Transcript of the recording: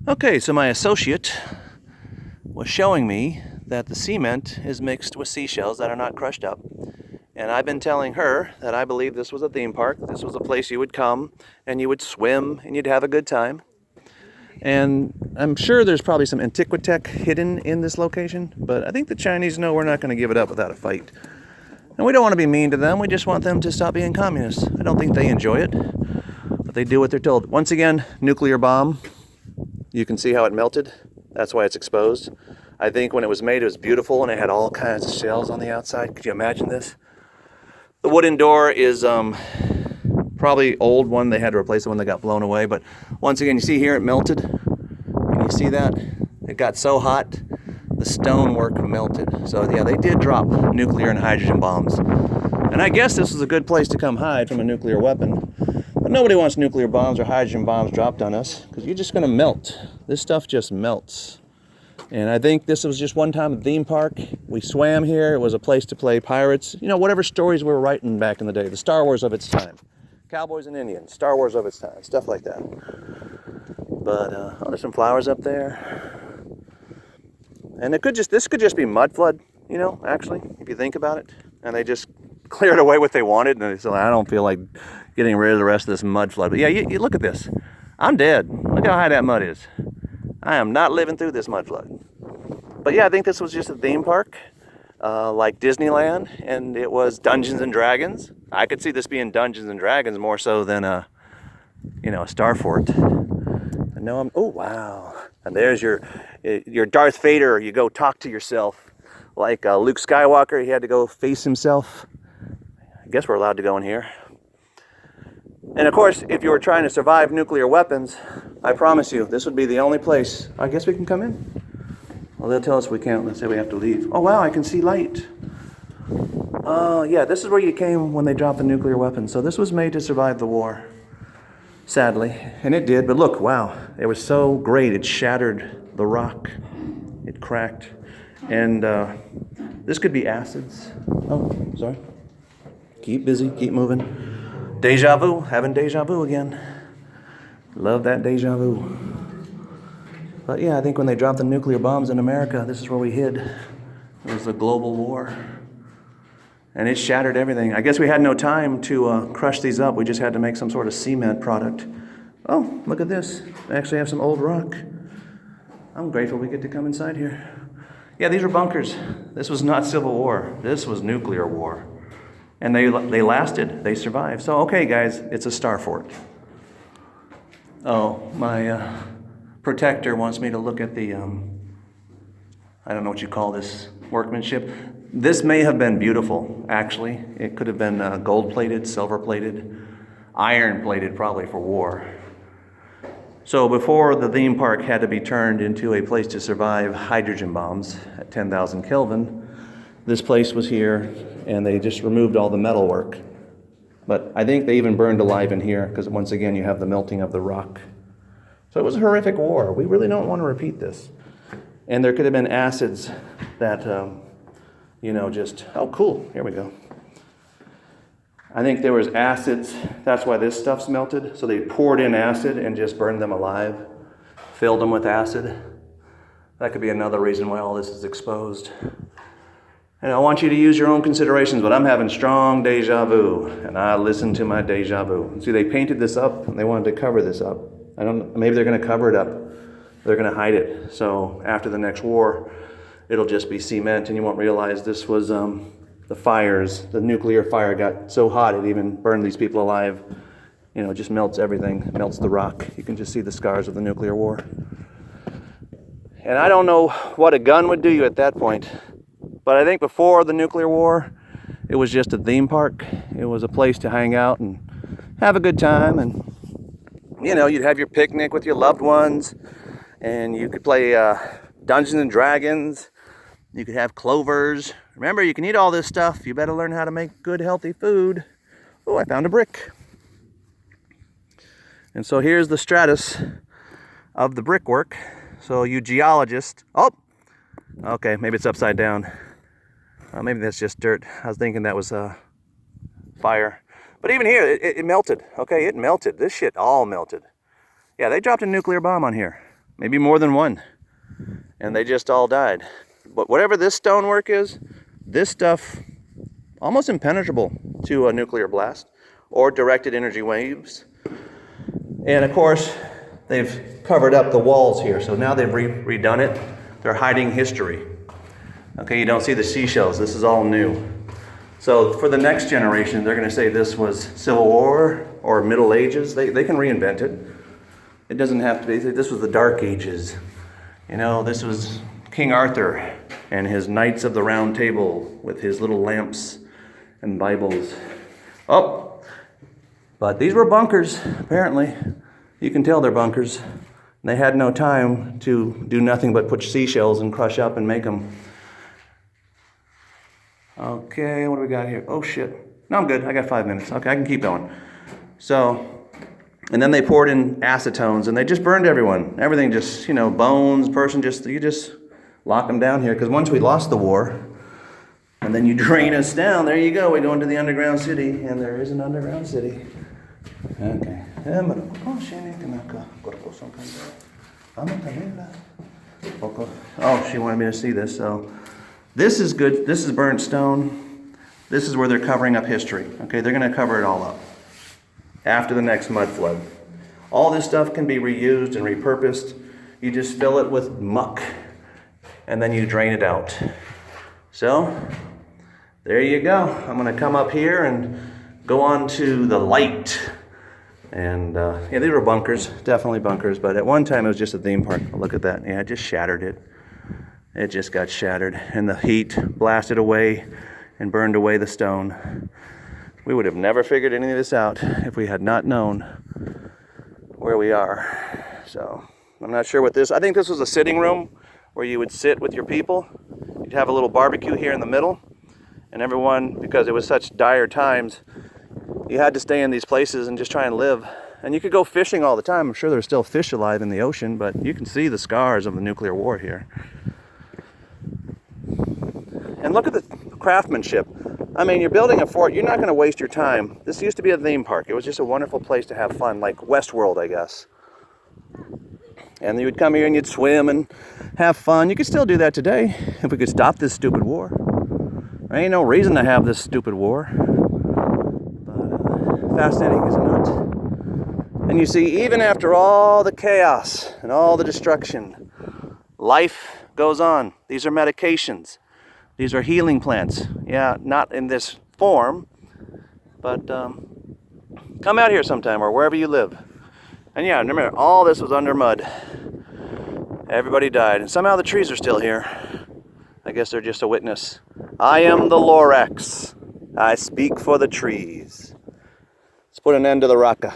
Okay, so my associate was showing me that the cement is mixed with seashells that are not crushed up. And I've been telling her that I believe this was a theme park. This was a place you would come and you would swim and you'd have a good time. And I'm sure there's probably some antiquitech hidden in this location, but I think the Chinese know we're not going to give it up without a fight. And we don't want to be mean to them. We just want them to stop being communists. I don't think they enjoy it, but they do what they're told. Once again, nuclear bomb. You can see how it melted. That's why it's exposed. I think when it was made, it was beautiful and it had all kinds of shells on the outside. Could you imagine this? The wooden door is probably old one. They had to replace the one that got blown away. But once again, you see here it melted. Can you see that? It got so hot, the stonework melted. So yeah, they did drop nuclear and hydrogen bombs. And I guess this was a good place to come hide from a nuclear weapon. But nobody wants nuclear bombs or hydrogen bombs dropped on us because you're just going to melt. This stuff just melts. And I think this was just one time a theme park. We swam here. It was a place to play pirates. You know, whatever stories we were writing back in the day. The Star Wars of its time. Cowboys and Indians. Star Wars of its time. Stuff like that. But, oh, there's some flowers up there. And this could just be mud flood, you know, actually, if you think about it. And they just cleared away what they wanted. And they said, I don't feel like getting rid of the rest of this mud flood. But yeah, you look at this. I'm dead. Look how high that mud is. I am not living through this mud flood. But yeah, I think this was just a theme park, like Disneyland, and it was Dungeons and Dragons. I could see this being Dungeons and Dragons more so than a Star Fort. I know oh wow. And there's your Darth Vader. You go talk to yourself. Like Luke Skywalker, he had to go face himself. I guess we're allowed to go in here. And of course, if you were trying to survive nuclear weapons, I promise you, this would be the only place. I guess we can come in. Well, they'll tell us we can't. Let's say we have to leave. Oh, wow, I can see light. Oh, yeah, this is where you came when they dropped the nuclear weapons. So this was made to survive the war, sadly. And it did, but look, wow. It was so great. It shattered the rock. It cracked. And this could be acids. Oh, sorry. Keep busy, keep moving. Deja vu, having deja vu again. Love that deja vu. But yeah, I think when they dropped the nuclear bombs in America, this is where we hid. It was the global war. And it shattered everything. I guess we had no time to crush these up. We just had to make some sort of cement product. Oh, look at this. I actually have some old rock. I'm grateful we get to come inside here. Yeah, these are bunkers. This was not Civil War. This was nuclear war. And they lasted. They survived. So, okay, guys, it's a Star Fort. Oh, my protector wants me to look at the, I don't know what you call this, workmanship. This may have been beautiful, actually. It could have been gold-plated, silver-plated, iron-plated, probably for war. So before the theme park had to be turned into a place to survive hydrogen bombs at 10,000 Kelvin, this place was here, and they just removed all the metal work. But I think they even burned alive in here, because once again, you have the melting of the rock. So it was a horrific war. We really don't want to repeat this. And there could have been acids that, oh, cool, here we go. I think there was acids, that's why this stuff's melted. So they poured in acid and just burned them alive, filled them with acid. That could be another reason why all this is exposed. And I want you to use your own considerations, but I'm having strong deja vu, and I listen to my deja vu. See, they painted this up, and they wanted to cover this up. Maybe they're going to cover it up. They're going to hide it. So after the next war, it'll just be cement, and you won't realize this was the fires. The nuclear fire got so hot, it even burned these people alive. You know, it just melts everything. It melts the rock. You can just see the scars of the nuclear war. And I don't know what a gun would do you at that point. But I think before the nuclear war, it was just a theme park. It was a place to hang out and have a good time. And, you'd have your picnic with your loved ones. And you could play Dungeons and Dragons. You could have clovers. Remember, you can eat all this stuff. You better learn how to make good, healthy food. Oh, I found a brick. And so here's the stratus of the brickwork. So you geologists, oh, okay, maybe it's upside down. Maybe that's just dirt. I was thinking that was fire. But even here, it melted. Okay, it melted. This shit all melted. Yeah, they dropped a nuclear bomb on here. maybe more than one. And they just all died. But whatever this stonework is, this stuff, almost impenetrable to a nuclear blast or directed energy waves. And of course, they've covered up the walls here. So now they've redone it. They're hiding history. Okay, you don't see the seashells. This is all new. So for the next generation, they're going to say this was Civil War or Middle Ages. They can reinvent it. It doesn't have to be. This was the Dark Ages. You know, this was King Arthur and his Knights of the Round Table with his little lamps and Bibles. Oh, but these were bunkers, apparently. You can tell they're bunkers. They had no time to do nothing but put seashells and crush up and make them. Okay, what do we got here? Oh, shit. No, I'm good. I got 5 minutes. Okay, I can keep going. So, and then they poured in acetones, and they just burned everyone. Everything just, you know, bones, you just lock them down here. Because once we lost the war, and then you drain us down, there you go. We go into the underground city, and there is an underground city. Okay. Oh, she wanted me to see this, so... This is good. This is burnt stone. This is where they're covering up history. Okay, they're going to cover it all up after the next mud flood. All this stuff can be reused and repurposed. You just fill it with muck and then you drain it out. So, there you go. I'm going to come up here and go on to the light. And yeah, these were bunkers, definitely bunkers, but at one time it was just a theme park. Look at that. Yeah, I just shattered it. It just got shattered, and the heat blasted away and burned away the stone. We would have never figured any of this out if we had not known where we are. So, I'm not sure what this... I think this was a sitting room where you would sit with your people. You'd have a little barbecue here in the middle, and everyone, because it was such dire times, you had to stay in these places and just try and live. And you could go fishing all the time. I'm sure there's still fish alive in the ocean, but you can see the scars of the nuclear war here. And look at the craftsmanship. I mean, you're building a fort. You're not going to waste your time. This used to be a theme park. It was just a wonderful place to have fun, like Westworld, I guess. And you would come here and you'd swim and have fun. You could still do that today if we could stop this stupid war. There ain't no reason to have this stupid war. But fascinating, is it not? And you see, even after all the chaos and all the destruction, life goes on. These are medications. These are healing plants. Yeah, not in this form, but come out here sometime or wherever you live. And yeah, remember, all this was under mud. Everybody died, and somehow the trees are still here. I guess they're just a witness. I am the Lorax. I speak for the trees. Let's put an end to the Raka.